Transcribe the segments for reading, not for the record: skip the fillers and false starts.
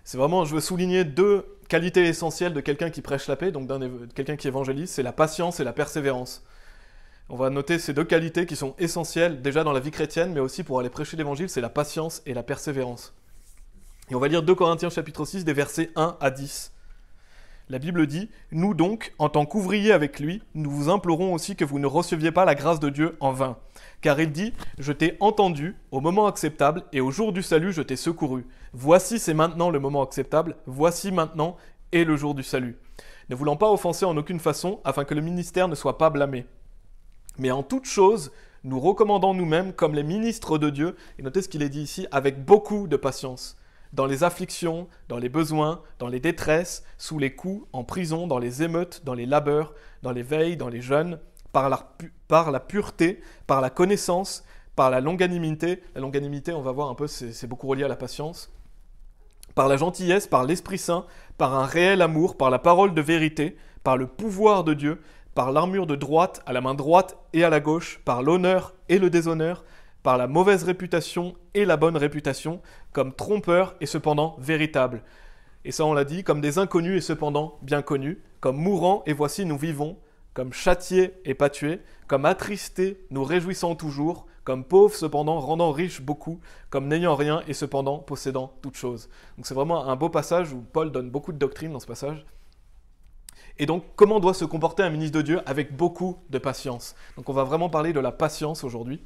C'est vraiment, je veux souligner deux qualités essentielles de quelqu'un qui prêche la paix, donc quelqu'un qui évangélise, c'est la patience et la persévérance. On va noter ces deux qualités qui sont essentielles déjà dans la vie chrétienne, mais aussi pour aller prêcher l'évangile, c'est la patience et la persévérance. Et on va lire 2 Corinthiens chapitre 6, des versets 1 à 10. La Bible dit « Nous donc, en tant qu'ouvriers avec lui, nous vous implorons aussi que vous ne receviez pas la grâce de Dieu en vain. Car il dit « Je t'ai entendu au moment acceptable, et au jour du salut je t'ai secouru. Voici c'est maintenant le moment acceptable, voici maintenant est le jour du salut. Ne voulant pas offenser en aucune façon, afin que le ministère ne soit pas blâmé. Mais en toute chose, nous recommandons nous-mêmes comme les ministres de Dieu, et notez ce qu'il est dit ici, avec beaucoup de patience. Dans les afflictions, dans les besoins, dans les détresses, sous les coups, en prison, dans les émeutes, dans les labeurs, dans les veilles, dans les jeûnes, par la pureté, par la connaissance, par la longanimité. La longanimité, on va voir un peu, c'est beaucoup relié à la patience. Par la gentillesse, par l'Esprit Saint, par un réel amour, par la parole de vérité, par le pouvoir de Dieu, par l'armure de droite à la main droite et à la gauche, par l'honneur et le déshonneur, par la mauvaise réputation et la bonne réputation, comme trompeurs et cependant véritables. Et ça on l'a dit, comme des inconnus et cependant bien connus, comme mourants et voici nous vivons, comme châtiés et pas tués, comme attristés, nous réjouissons toujours, comme pauvres cependant rendant riches beaucoup, comme n'ayant rien et cependant possédant toutes choses. Donc c'est vraiment un beau passage où Paul donne beaucoup de doctrine dans ce passage. Et donc, comment doit se comporter un ministre de Dieu avec beaucoup de patience? Donc on va vraiment parler de la patience aujourd'hui.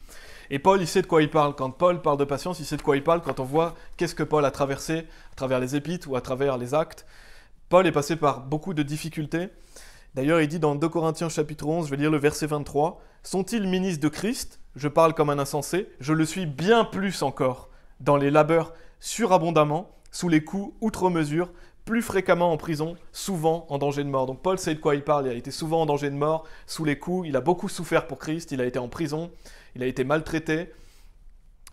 Et Paul, il sait de quoi il parle. Quand Paul parle de patience, il sait de quoi il parle quand on voit qu'est-ce que Paul a traversé à travers les épîtres ou à travers les actes. Paul est passé par beaucoup de difficultés. D'ailleurs, il dit dans 2 Corinthiens chapitre 11, je vais lire le verset 23, « Sont-ils ministres de Christ? Je parle comme un insensé. Je le suis bien plus encore, dans les labeurs surabondamment, sous les coups outre mesure, plus fréquemment en prison, souvent en danger de mort. » Donc Paul sait de quoi il parle, il a été souvent en danger de mort, sous les coups, il a beaucoup souffert pour Christ, il a été en prison, il a été maltraité.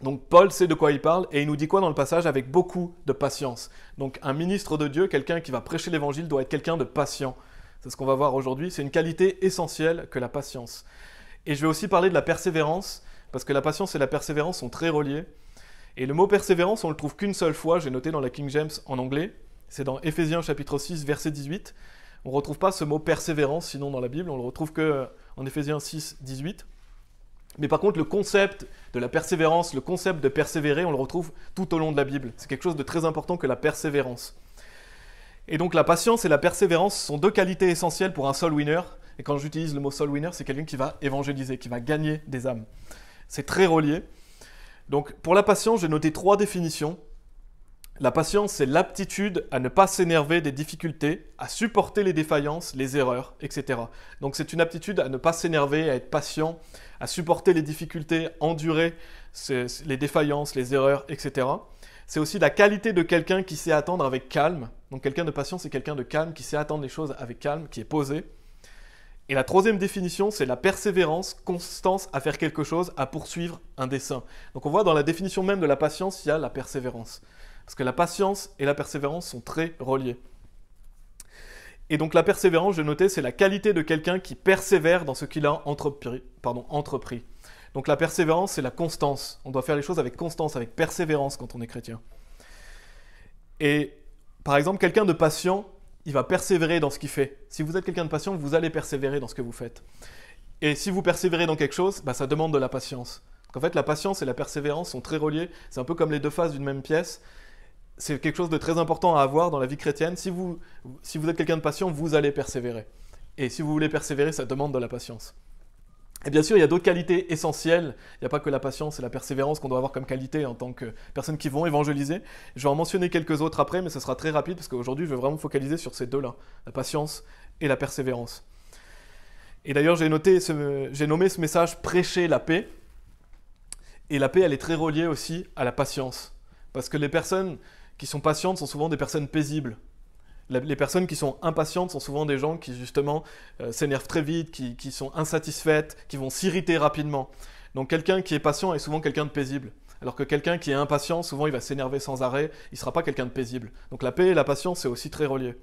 Donc Paul sait de quoi il parle, et il nous dit quoi dans le passage? Avec beaucoup de patience. Donc un ministre de Dieu, quelqu'un qui va prêcher l'évangile, doit être quelqu'un de patient. C'est ce qu'on va voir aujourd'hui, c'est une qualité essentielle que la patience. Et je vais aussi parler de la persévérance, parce que la patience et la persévérance sont très reliées. Et le mot persévérance, on le trouve qu'une seule fois, j'ai noté dans la King James en anglais, c'est dans Éphésiens chapitre 6, verset 18. On ne retrouve pas ce mot persévérance sinon dans la Bible, on le retrouve que en Éphésiens 6, 18. Mais par contre, le concept de la persévérance, le concept de persévérer, on le retrouve tout au long de la Bible. C'est quelque chose de très important que la persévérance. Et donc la patience et la persévérance sont deux qualités essentielles pour un soul winner. Et quand j'utilise le mot soul winner, c'est quelqu'un qui va évangéliser, qui va gagner des âmes. C'est très relié. Donc pour la patience, j'ai noté 3 définitions. La patience, c'est l'aptitude à ne pas s'énerver des difficultés, à supporter les défaillances, les erreurs, etc. Donc c'est une aptitude à ne pas s'énerver, à être patient, à supporter les difficultés, endurer les défaillances, les erreurs, etc. C'est aussi la qualité de quelqu'un qui sait attendre avec calme. Donc quelqu'un de patient, c'est quelqu'un de calme, qui sait attendre les choses avec calme, qui est posé. Et la 3e définition, c'est la persévérance, constance à faire quelque chose, à poursuivre un dessein. Donc on voit dans la définition même de la patience, il y a la persévérance. Parce que la patience et la persévérance sont très reliées. Et donc la persévérance, je notais, c'est la qualité de quelqu'un qui persévère dans ce qu'il a entrepris. Donc la persévérance, c'est la constance. On doit faire les choses avec constance, avec persévérance quand on est chrétien. Et par exemple, quelqu'un de patient, il va persévérer dans ce qu'il fait. Si vous êtes quelqu'un de patient, vous allez persévérer dans ce que vous faites. Et si vous persévérez dans quelque chose, ça demande de la patience. Donc en fait, la patience et la persévérance sont très reliées. C'est un peu comme les deux faces d'une même pièce. C'est quelque chose de très important à avoir dans la vie chrétienne. Si vous êtes quelqu'un de patient, vous allez persévérer. Et si vous voulez persévérer, ça demande de la patience. Et bien sûr, il y a d'autres qualités essentielles. Il n'y a pas que la patience et la persévérance qu'on doit avoir comme qualité en tant que personnes qui vont évangéliser. Je vais en mentionner quelques autres après, mais ce sera très rapide parce qu'aujourd'hui, je vais vraiment me focaliser sur ces deux-là, la patience et la persévérance. Et d'ailleurs, j'ai nommé ce message « Prêcher la paix ». Et la paix, elle est très reliée aussi à la patience. Parce que les personnes qui sont patientes sont souvent des personnes paisibles. Les personnes qui sont impatientes sont souvent des gens qui, justement, s'énervent très vite, qui sont insatisfaites, qui vont s'irriter rapidement. Donc quelqu'un qui est patient est souvent quelqu'un de paisible. Alors que quelqu'un qui est impatient, souvent il va s'énerver sans arrêt, il ne sera pas quelqu'un de paisible. Donc la paix et la patience, c'est aussi très relié.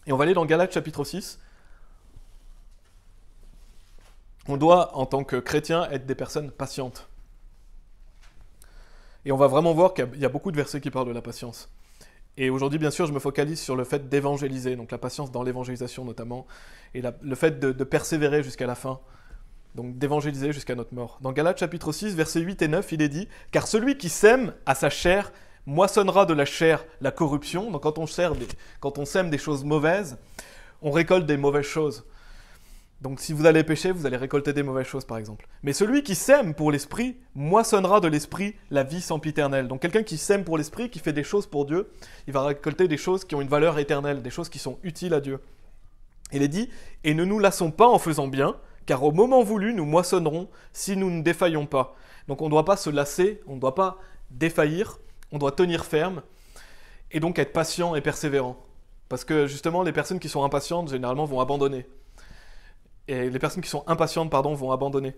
Et on va aller dans Galates chapitre 6. On doit, en tant que chrétien, être des personnes patientes. Et on va vraiment voir qu'il y a beaucoup de versets qui parlent de la patience. Et aujourd'hui, bien sûr, je me focalise sur le fait d'évangéliser, donc la patience dans l'évangélisation notamment, et le fait de persévérer jusqu'à la fin, donc d'évangéliser jusqu'à notre mort. Dans Galates chapitre 6, versets 8 et 9, il est dit « Car celui qui sème à sa chair moissonnera de la chair la corruption. » Donc quand on sème des choses mauvaises, on récolte des mauvaises choses. Donc si vous allez pécher, vous allez récolter des mauvaises choses par exemple. Mais celui qui sème pour l'esprit moissonnera de l'esprit la vie sempiternelle. Donc quelqu'un qui sème pour l'esprit, qui fait des choses pour Dieu, il va récolter des choses qui ont une valeur éternelle, des choses qui sont utiles à Dieu. Il est dit « Et ne nous lassons pas en faisant bien, car au moment voulu, nous moissonnerons si nous ne défaillons pas. » Donc on ne doit pas se lasser, on ne doit pas défaillir, on doit tenir ferme, et donc être patient et persévérant. Parce que justement, les personnes qui sont impatientes, généralement, vont abandonner. Et les personnes qui sont impatientes, vont abandonner.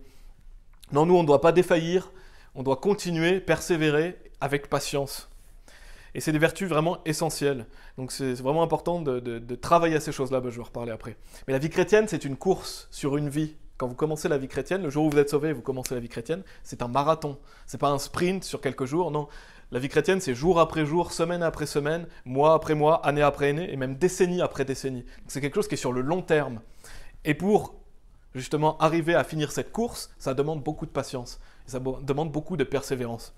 Non, nous, on ne doit pas défaillir, on doit continuer, persévérer avec patience. Et c'est des vertus vraiment essentielles. Donc c'est vraiment important de travailler à ces choses-là, je vais en reparler après. Mais la vie chrétienne, c'est une course sur une vie. Quand vous commencez la vie chrétienne, le jour où vous êtes sauvé et vous commencez la vie chrétienne, c'est un marathon. C'est pas un sprint sur quelques jours, non. La vie chrétienne, c'est jour après jour, semaine après semaine, mois après mois, année après année, et même décennie après décennie. C'est quelque chose qui est sur le long terme. Et pour justement arriver à finir cette course, ça demande beaucoup de patience, et ça demande beaucoup de persévérance.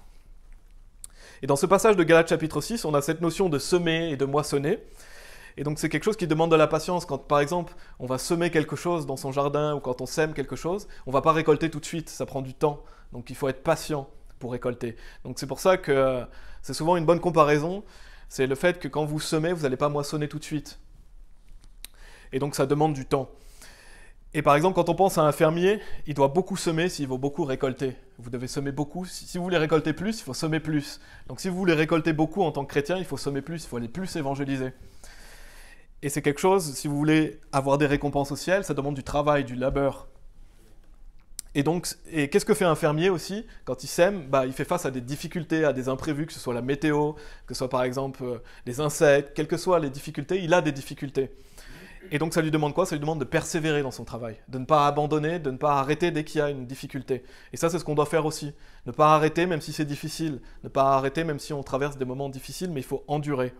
Et dans ce passage de Galates chapitre 6, on a cette notion de semer et de moissonner. Et donc c'est quelque chose qui demande de la patience. Quand par exemple on va semer quelque chose dans son jardin ou quand on sème quelque chose, on ne va pas récolter tout de suite, ça prend du temps. Donc il faut être patient pour récolter. Donc c'est pour ça que c'est souvent une bonne comparaison, c'est le fait que quand vous semez, vous n'allez pas moissonner tout de suite. Et donc ça demande du temps. Et par exemple, quand on pense à un fermier, il doit beaucoup semer s'il veut beaucoup récolter. Vous devez semer beaucoup. Si vous voulez récolter plus, il faut semer plus. Donc si vous voulez récolter beaucoup en tant que chrétien, il faut semer plus, il faut aller plus évangéliser. Et c'est quelque chose, si vous voulez avoir des récompenses au ciel, ça demande du travail, du labeur. Et donc, qu'est-ce que fait un fermier aussi quand il sème? Il fait face à des difficultés, à des imprévus, que ce soit la météo, que ce soit par exemple les insectes, quelles que soient les difficultés, il a des difficultés. Et donc ça lui demande quoi? Ça lui demande de persévérer dans son travail, de ne pas abandonner, de ne pas arrêter dès qu'il y a une difficulté. Et ça, c'est ce qu'on doit faire aussi. Ne pas arrêter même si c'est difficile, ne pas arrêter même si on traverse des moments difficiles, mais il faut endurer.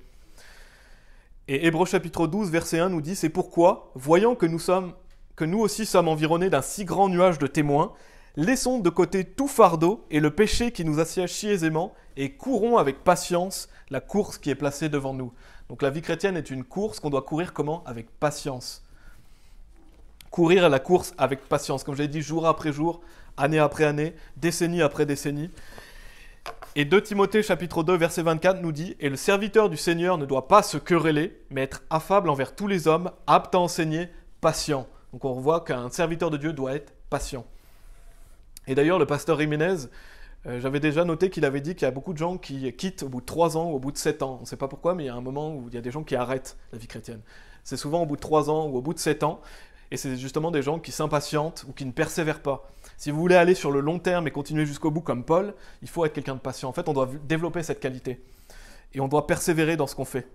Et Hébreux chapitre 12, verset 1 nous dit « C'est pourquoi, voyant que nous aussi sommes environnés d'un si grand nuage de témoins, laissons de côté tout fardeau et le péché qui nous assiège si aisément, et courons avec patience la course qui est placée devant nous. » Donc la vie chrétienne est une course qu'on doit courir comment? Avec patience. Courir à la course avec patience, comme je l'ai dit, jour après jour, année après année, décennie après décennie. Et 2 Timothée chapitre 2 verset 24 nous dit « Et le serviteur du Seigneur ne doit pas se quereller, mais être affable envers tous les hommes, apte à enseigner, patient. » Donc on voit qu'un serviteur de Dieu doit être patient. Et d'ailleurs, le pasteur Jiménez, j'avais déjà noté qu'il avait dit qu'il y a beaucoup de gens qui quittent au bout de 3 ans ou au bout de 7 ans. On ne sait pas pourquoi, mais il y a un moment où il y a des gens qui arrêtent la vie chrétienne. C'est souvent au bout de 3 ans ou au bout de 7 ans, et c'est justement des gens qui s'impatientent ou qui ne persévèrent pas. Si vous voulez aller sur le long terme et continuer jusqu'au bout comme Paul, il faut être quelqu'un de patient. En fait, on doit développer cette qualité. Et on doit persévérer dans ce qu'on fait.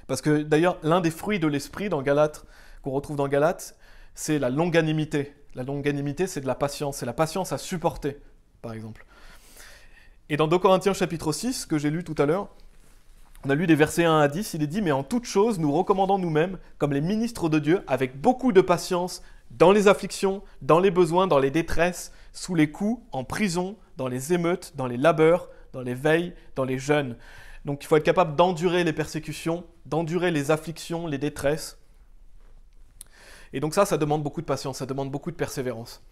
Parce que d'ailleurs, l'un des fruits de l'esprit dans Galates, qu'on retrouve dans Galates, c'est la longanimité. La longanimité, c'est de la patience. C'est la patience à supporter, par exemple. Et dans 2 Corinthiens chapitre 6, que j'ai lu tout à l'heure, on a lu des versets 1 à 10, il est dit « Mais en toute chose, nous recommandons nous-mêmes, comme les ministres de Dieu, avec beaucoup de patience, dans les afflictions, dans les besoins, dans les détresses, sous les coups, en prison, dans les émeutes, dans les labeurs, dans les veilles, dans les jeûnes. » Donc il faut être capable d'endurer les persécutions, d'endurer les afflictions, les détresses. Et donc ça demande beaucoup de patience, ça demande beaucoup de persévérance.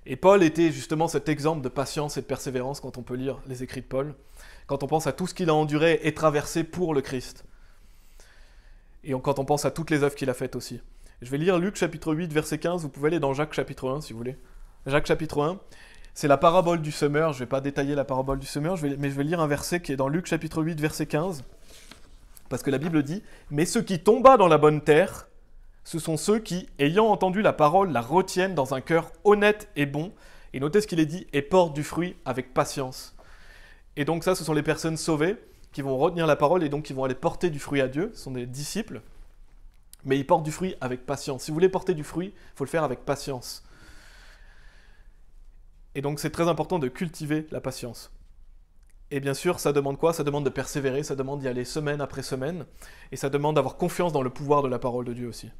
Et Paul était justement cet exemple de patience et de persévérance quand on peut lire les écrits de Paul, quand on pense à tout ce qu'il a enduré et traversé pour le Christ. Et quand on pense à toutes les œuvres qu'il a faites aussi. Je vais lire Luc chapitre 8, verset 15, vous pouvez aller dans Jacques chapitre 1 si vous voulez. Jacques chapitre 1, c'est la parabole du semeur, je ne vais pas détailler la parabole du semeur, mais je vais lire un verset qui est dans Luc chapitre 8, verset 15, parce que la Bible dit « Mais ce qui tomba dans la bonne terre, ce sont ceux qui, ayant entendu la parole, la retiennent dans un cœur honnête et bon, et notez ce qu'il est dit, et portent du fruit avec patience. » Et donc ça, ce sont les personnes sauvées qui vont retenir la parole et donc qui vont aller porter du fruit à Dieu, ce sont des disciples, mais ils portent du fruit avec patience. Si vous voulez porter du fruit, il faut le faire avec patience. Et donc c'est très important de cultiver la patience. Et bien sûr, ça demande quoi? Ça demande de persévérer, ça demande d'y aller semaine après semaine, et ça demande d'avoir confiance dans le pouvoir de la parole de Dieu aussi.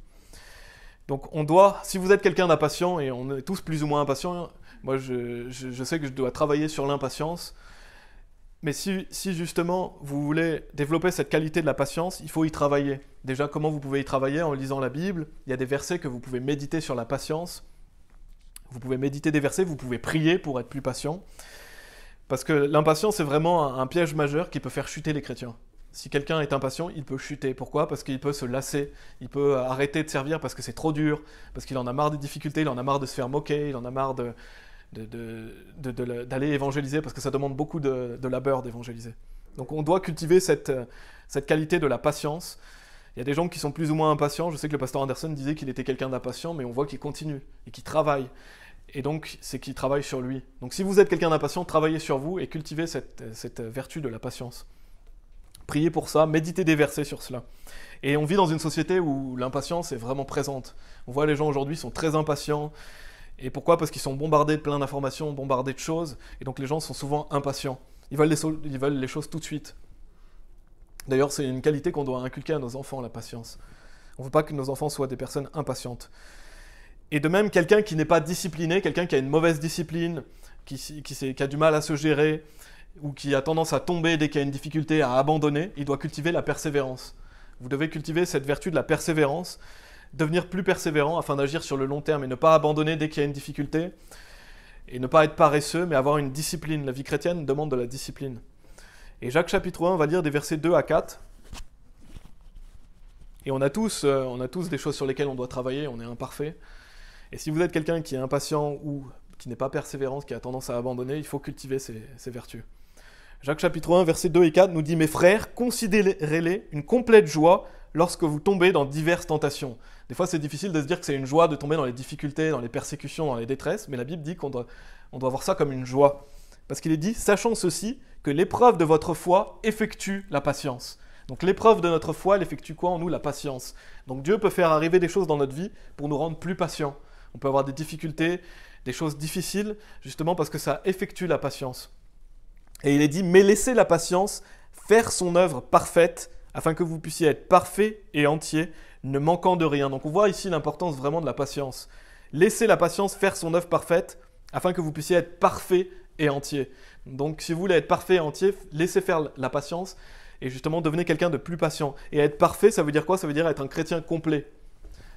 Donc on doit, si vous êtes quelqu'un d'impatient, et on est tous plus ou moins impatients, moi je sais que je dois travailler sur l'impatience, mais si justement vous voulez développer cette qualité de la patience, il faut y travailler. Déjà, comment vous pouvez y travailler? En lisant la Bible, il y a des versets que vous pouvez méditer sur la patience, vous pouvez méditer des versets, vous pouvez prier pour être plus patient, parce que l'impatience est vraiment un piège majeur qui peut faire chuter les chrétiens. Si quelqu'un est impatient, il peut chuter. Pourquoi? Parce qu'il peut se lasser, il peut arrêter de servir parce que c'est trop dur, parce qu'il en a marre des difficultés, il en a marre de se faire moquer, il en a marre d'aller évangéliser, parce que ça demande beaucoup de labeur d'évangéliser. Donc on doit cultiver cette qualité de la patience. Il y a des gens qui sont plus ou moins impatients. Je sais que le pasteur Anderson disait qu'il était quelqu'un d'impatient, mais on voit qu'il continue et qu'il travaille. Et donc, c'est qu'il travaille sur lui. Donc si vous êtes quelqu'un d'impatient, travaillez sur vous et cultivez cette vertu de la patience. Priez pour ça, méditez des versets sur cela. Et on vit dans une société où l'impatience est vraiment présente. On voit les gens aujourd'hui sont très impatients. Et pourquoi? Parce qu'ils sont bombardés de plein d'informations, bombardés de choses. Et donc les gens sont souvent impatients. Ils veulent les choses tout de suite. D'ailleurs, c'est une qualité qu'on doit inculquer à nos enfants, la patience. On ne veut pas que nos enfants soient des personnes impatientes. Et de même, quelqu'un qui n'est pas discipliné, quelqu'un qui a une mauvaise discipline, qui a du mal à se gérer, ou qui a tendance à tomber dès qu'il y a une difficulté, à abandonner, il doit cultiver la persévérance. Vous devez cultiver cette vertu de la persévérance, devenir plus persévérant afin d'agir sur le long terme et ne pas abandonner dès qu'il y a une difficulté, et ne pas être paresseux, mais avoir une discipline. La vie chrétienne demande de la discipline. Et Jacques chapitre 1, on va lire des versets 2 à 4. Et on a tous des choses sur lesquelles on doit travailler, on est imparfait. Et si vous êtes quelqu'un qui est impatient ou qui n'est pas persévérant, qui a tendance à abandonner, il faut cultiver ces vertus. Jacques chapitre 1, versets 2 et 4 nous dit « Mes frères, considérez-les une complète joie lorsque vous tombez dans diverses tentations. » Des fois, c'est difficile de se dire que c'est une joie de tomber dans les difficultés, dans les persécutions, dans les détresses, mais la Bible dit qu'on doit voir ça comme une joie. Parce qu'il est dit « Sachant ceci, que l'épreuve de votre foi effectue la patience. » Donc l'épreuve de notre foi, elle effectue quoi en nous? La patience. Donc Dieu peut faire arriver des choses dans notre vie pour nous rendre plus patients. On peut avoir des difficultés, des choses difficiles, justement parce que ça effectue la patience. Et il est dit, mais laissez la patience faire son œuvre parfaite, afin que vous puissiez être parfait et entier, ne manquant de rien. Donc on voit ici l'importance vraiment de la patience. Laissez la patience faire son œuvre parfaite, afin que vous puissiez être parfait et entier. Donc si vous voulez être parfait et entier, laissez faire la patience, et justement devenez quelqu'un de plus patient. Et être parfait, ça veut dire quoi? Ça veut dire être un chrétien complet.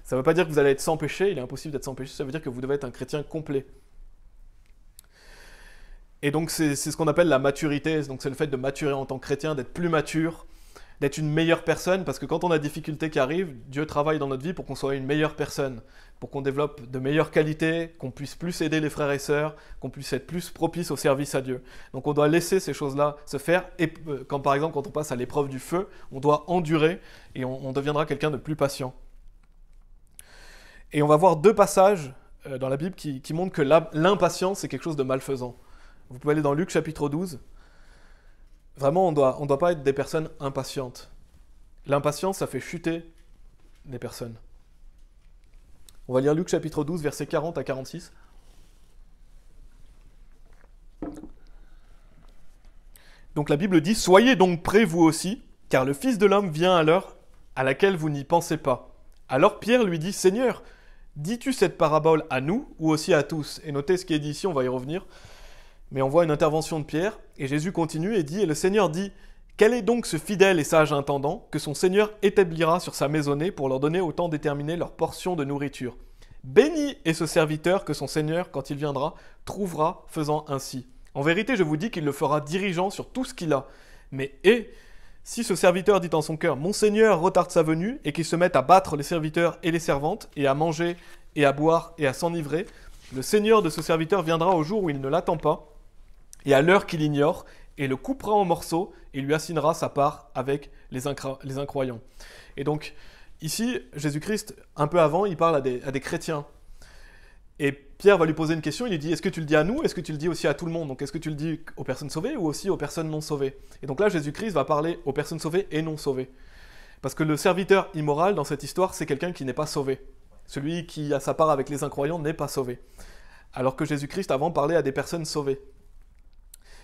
Ça ne veut pas dire que vous allez être sans péché, il est impossible d'être sans péché, ça veut dire que vous devez être un chrétien complet. Et donc c'est ce qu'on appelle la maturité, donc c'est le fait de maturer en tant que chrétien, d'être plus mature, d'être une meilleure personne, parce que quand on a des difficultés qui arrivent, Dieu travaille dans notre vie pour qu'on soit une meilleure personne, pour qu'on développe de meilleures qualités, qu'on puisse plus aider les frères et sœurs, qu'on puisse être plus propice au service à Dieu. Donc on doit laisser ces choses-là se faire, et par exemple quand on passe à l'épreuve du feu, on doit endurer, et on deviendra quelqu'un de plus patient. Et on va voir deux passages dans la Bible qui montrent que l'impatience, c'est quelque chose de malfaisant. Vous pouvez aller dans Luc chapitre 12. Vraiment, on doit pas être des personnes impatientes. L'impatience, ça fait chuter des personnes. On va lire Luc chapitre 12, versets 40 à 46. Donc la Bible dit « Soyez donc prêts vous aussi, car le Fils de l'homme vient à l'heure à laquelle vous n'y pensez pas. » Alors Pierre lui dit « Seigneur, dis-tu cette parabole à nous ou aussi à tous ?» Et notez ce qui est dit ici, on va y revenir. Mais on voit une intervention de Pierre, et Jésus continue et dit, et le Seigneur dit, « Quel est donc ce fidèle et sage intendant que son Seigneur établira sur sa maisonnée pour leur donner au temps déterminé leur portion de nourriture? Béni est ce serviteur que son Seigneur, quand il viendra, trouvera faisant ainsi. En vérité, je vous dis qu'il le fera dirigeant sur tout ce qu'il a. Mais si ce serviteur dit en son cœur, mon Seigneur retarde sa venue, et qu'il se mette à battre les serviteurs et les servantes, et à manger, et à boire, et à s'enivrer, le Seigneur de ce serviteur viendra au jour où il ne l'attend pas, et à l'heure qu'il ignore, et le coupera en morceaux, et lui assignera sa part avec les incroyants. » Et donc, ici, Jésus-Christ, un peu avant, il parle à des chrétiens. Et Pierre va lui poser une question, il lui dit, est-ce que tu le dis à nous, est-ce que tu le dis aussi à tout le monde? Donc est-ce que tu le dis aux personnes sauvées ou aussi aux personnes non sauvées? Et donc là, Jésus-Christ va parler aux personnes sauvées et non sauvées. Parce que le serviteur immoral, dans cette histoire, c'est quelqu'un qui n'est pas sauvé. Celui qui a sa part avec les incroyants n'est pas sauvé. Alors que Jésus-Christ avant parlait à des personnes sauvées.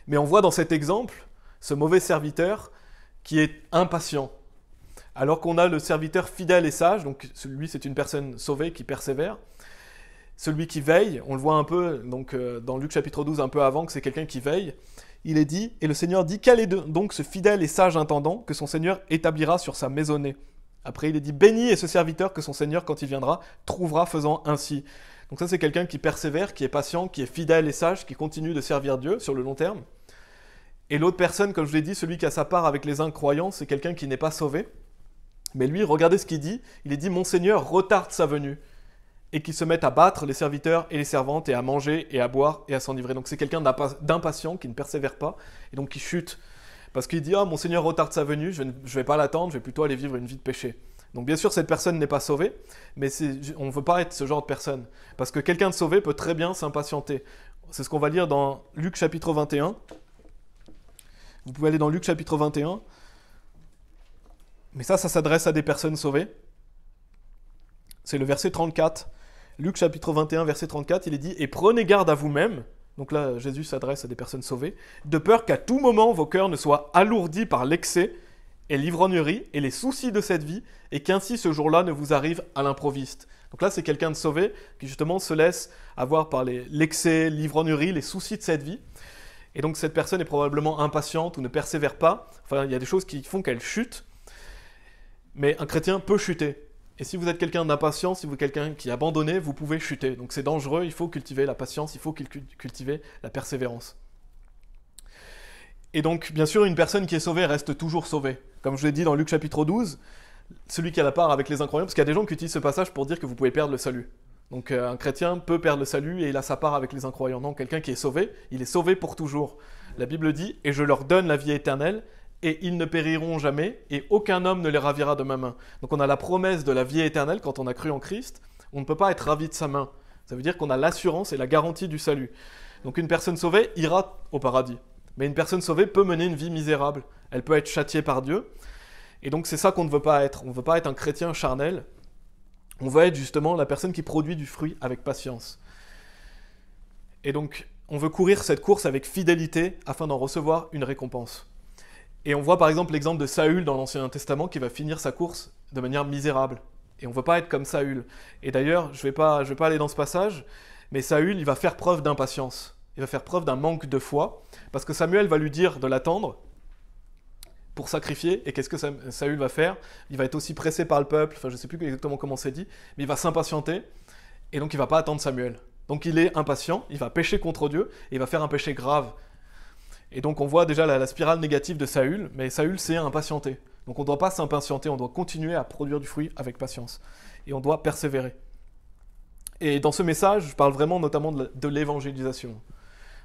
Mais on voit dans cet exemple ce mauvais serviteur qui est impatient. Alors qu'on a le serviteur fidèle et sage, donc lui c'est une personne sauvée qui persévère. Celui qui veille, on le voit un peu donc, dans Luc chapitre 12, un peu avant, que c'est quelqu'un qui veille. Il est dit, et le Seigneur dit, quel est donc ce fidèle et sage intendant que son Seigneur établira sur sa maisonnée. Après il est dit, béni est ce serviteur que son Seigneur, quand il viendra, trouvera faisant ainsi. Donc ça c'est quelqu'un qui persévère, qui est patient, qui est fidèle et sage, qui continue de servir Dieu sur le long terme. Et l'autre personne, comme je l'ai dit, celui qui a sa part avec les incroyants, c'est quelqu'un qui n'est pas sauvé. Mais lui, regardez ce qu'il dit. Il est dit, mon Seigneur retarde sa venue. Et qui se met à battre les serviteurs et les servantes et à manger et à boire et à s'enivrer. Donc c'est quelqu'un d'impatient qui ne persévère pas et donc qui chute. Parce qu'il dit, mon Seigneur retarde sa venue, je ne vais pas l'attendre, je vais plutôt aller vivre une vie de péché. Donc bien sûr, cette personne n'est pas sauvée, mais on ne veut pas être ce genre de personne. Parce que quelqu'un de sauvé peut très bien s'impatienter. C'est ce qu'on va lire dans Luc chapitre 21. Vous pouvez aller dans Luc chapitre 21. Mais ça s'adresse à des personnes sauvées. C'est le verset 34. Luc chapitre 21, verset 34, il est dit « Et prenez garde à vous-même » donc là, Jésus s'adresse à des personnes sauvées, « de peur qu'à tout moment vos cœurs ne soient alourdis par l'excès et l'ivrognerie et les soucis de cette vie, et qu'ainsi ce jour-là ne vous arrive à l'improviste. » Donc là, c'est quelqu'un de sauvé qui justement se laisse avoir par l'excès, l'ivrognerie, les soucis de cette vie. Et donc cette personne est probablement impatiente ou ne persévère pas. Enfin, il y a des choses qui font qu'elle chute. Mais un chrétien peut chuter. Et si vous êtes quelqu'un d'impatient, si vous êtes quelqu'un qui est abandonné, vous pouvez chuter. Donc c'est dangereux, il faut cultiver la patience, il faut cultiver la persévérance. Et donc, bien sûr, une personne qui est sauvée reste toujours sauvée. Comme je l'ai dit dans Luc chapitre 12, celui qui a la part avec les incroyants, parce qu'il y a des gens qui utilisent ce passage pour dire que vous pouvez perdre le salut. Donc un chrétien peut perdre le salut et il a sa part avec les incroyants. Non, quelqu'un qui est sauvé, il est sauvé pour toujours. La Bible dit « Et je leur donne la vie éternelle » et ils ne périront jamais, et aucun homme ne les ravira de ma main. Donc on a la promesse de la vie éternelle quand on a cru en Christ, on ne peut pas être ravi de sa main. Ça veut dire qu'on a l'assurance et la garantie du salut. Donc une personne sauvée ira au paradis. Mais une personne sauvée peut mener une vie misérable. Elle peut être châtiée par Dieu. Et donc c'est ça qu'on ne veut pas être. On ne veut pas être un chrétien charnel. On veut être justement la personne qui produit du fruit avec patience. Et donc on veut courir cette course avec fidélité afin d'en recevoir une récompense. Et on voit par exemple l'exemple de Saül dans l'Ancien Testament qui va finir sa course de manière misérable. Et on ne veut pas être comme Saül. Et d'ailleurs, je vais pas aller dans ce passage, mais Saül, il va faire preuve d'impatience. Il va faire preuve d'un manque de foi, parce que Samuel va lui dire de l'attendre pour sacrifier. Et qu'est-ce que Saül va faire? Il va être aussi pressé par le peuple, enfin je ne sais plus exactement comment c'est dit, mais il va s'impatienter, et donc il ne va pas attendre Samuel. Donc il est impatient, il va pécher contre Dieu, et il va faire un péché grave. Et donc on voit déjà la spirale négative de Saül, mais Saül s'est impatienté. Donc on ne doit pas s'impatienter, on doit continuer à produire du fruit avec patience. Et on doit persévérer. Et dans ce message, je parle vraiment notamment de l'évangélisation.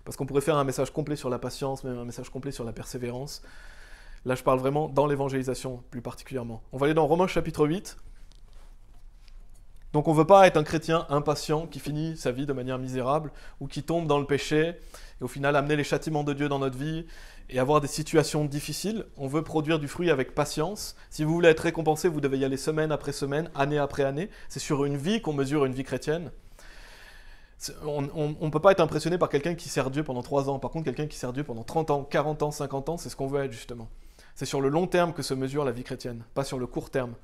Parce qu'on pourrait faire un message complet sur la patience, même un message complet sur la persévérance. Là, je parle vraiment dans l'évangélisation, plus particulièrement. On va aller dans Romains chapitre 8. Donc on ne veut pas être un chrétien impatient qui finit sa vie de manière misérable, ou qui tombe dans le péché, et au final amener les châtiments de Dieu dans notre vie, et avoir des situations difficiles. On veut produire du fruit avec patience. Si vous voulez être récompensé, vous devez y aller semaine après semaine, année après année. C'est sur une vie qu'on mesure une vie chrétienne. On ne peut pas être impressionné par quelqu'un qui sert Dieu pendant 3 ans. Par contre, quelqu'un qui sert Dieu pendant 30 ans, 40 ans, 50 ans, c'est ce qu'on veut être justement. C'est sur le long terme que se mesure la vie chrétienne, pas sur le court terme.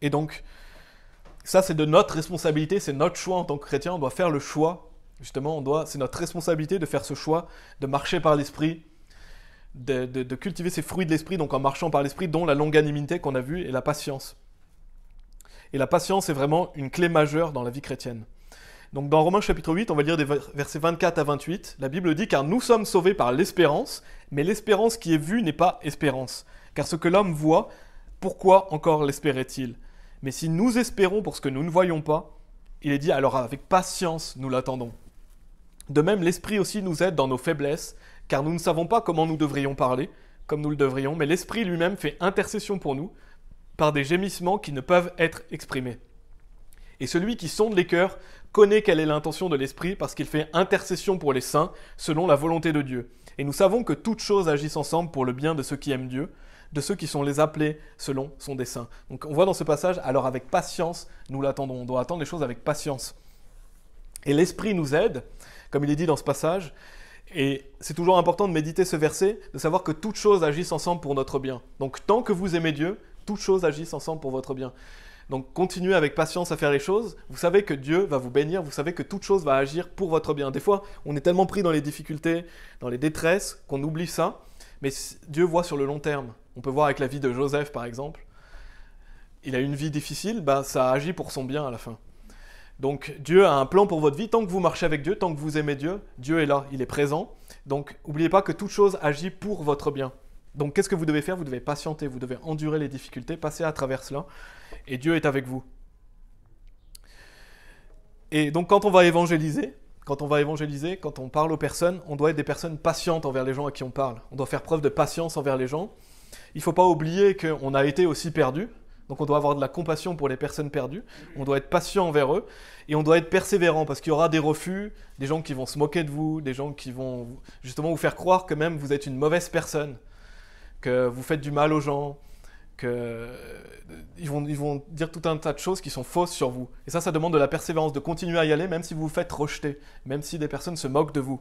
Et donc, ça c'est de notre responsabilité, c'est notre choix en tant que chrétien, on doit faire le choix, justement, c'est notre responsabilité de faire ce choix, de marcher par l'esprit, de cultiver ces fruits de l'esprit, donc en marchant par l'esprit, dont la longanimité qu'on a vue et la patience. Et la patience est vraiment une clé majeure dans la vie chrétienne. Donc dans Romains chapitre 8, on va lire des versets 24 à 28, la Bible dit « Car nous sommes sauvés par l'espérance, mais l'espérance qui est vue n'est pas espérance. Car ce que l'homme voit, pourquoi encore l'espérait-il ? Mais si nous espérons pour ce que nous ne voyons pas, il est dit alors avec patience nous l'attendons. De même, l'Esprit aussi nous aide dans nos faiblesses, car nous ne savons pas comment nous devrions parler, comme nous le devrions, mais l'Esprit lui-même fait intercession pour nous, par des gémissements qui ne peuvent être exprimés. Et celui qui sonde les cœurs connaît quelle est l'intention de l'Esprit, parce qu'il fait intercession pour les saints, selon la volonté de Dieu. Et nous savons que toutes choses agissent ensemble pour le bien de ceux qui aiment Dieu, de ceux qui sont les appelés selon son dessein. Donc on voit dans ce passage, alors avec patience, nous l'attendons. On doit attendre les choses avec patience. Et l'Esprit nous aide, comme il est dit dans ce passage. Et c'est toujours important de méditer ce verset, de savoir que toutes choses agissent ensemble pour notre bien. Donc tant que vous aimez Dieu, toutes choses agissent ensemble pour votre bien. Donc continuez avec patience à faire les choses. Vous savez que Dieu va vous bénir, vous savez que toute chose va agir pour votre bien. Des fois, on est tellement pris dans les difficultés, dans les détresses, qu'on oublie ça. Mais Dieu voit sur le long terme. On peut voir avec la vie de Joseph, par exemple. Il a une vie difficile, ça agit pour son bien à la fin. Donc Dieu a un plan pour votre vie. Tant que vous marchez avec Dieu, tant que vous aimez Dieu, Dieu est là, il est présent. Donc n'oubliez pas que toute chose agit pour votre bien. Donc qu'est-ce que vous devez faire? Vous devez patienter, vous devez endurer les difficultés, passer à travers cela. Et Dieu est avec vous. Et donc quand on va évangéliser, quand on parle aux personnes, on doit être des personnes patientes envers les gens à qui on parle. On doit faire preuve de patience envers les gens. Il ne faut pas oublier qu'on a été aussi perdus. Donc on doit avoir de la compassion pour les personnes perdues, on doit être patient envers eux, et on doit être persévérant, parce qu'il y aura des refus, des gens qui vont se moquer de vous, des gens qui vont justement vous faire croire que même vous êtes une mauvaise personne, que vous faites du mal aux gens, ils vont dire tout un tas de choses qui sont fausses sur vous. Et ça demande de la persévérance, de continuer à y aller, même si vous vous faites rejeter, même si des personnes se moquent de vous.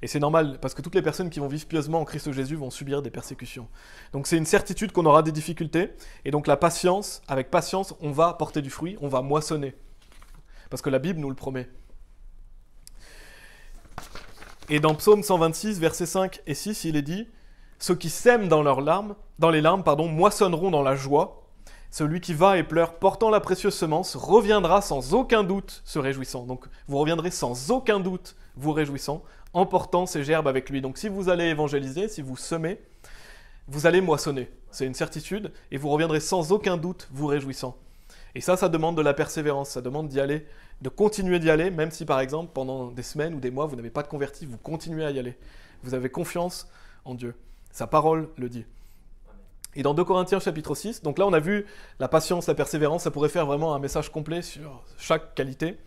Et c'est normal, parce que toutes les personnes qui vont vivre pieusement en Christ Jésus vont subir des persécutions. Donc c'est une certitude qu'on aura des difficultés, et donc la patience, avec patience, on va porter du fruit, on va moissonner. Parce que la Bible nous le promet. Et dans Psaume 126, versets 5 et 6, il est dit « Ceux qui sèment dans les larmes, moissonneront dans la joie. Celui qui va et pleure, portant la précieuse semence, reviendra sans aucun doute se réjouissant. » Donc vous reviendrez sans aucun doute vous réjouissant, en portant ces gerbes avec lui. Donc si vous allez évangéliser, si vous semez, vous allez moissonner. C'est une certitude, et vous reviendrez sans aucun doute vous réjouissant. Et ça demande de la persévérance, ça demande d'y aller, de continuer d'y aller, même si par exemple pendant des semaines ou des mois vous n'avez pas de converti, vous continuez à y aller. Vous avez confiance en Dieu. Sa parole le dit. Et dans 2 Corinthiens chapitre 6, donc là on a vu la patience, la persévérance, ça pourrait faire vraiment un message complet sur chaque qualité.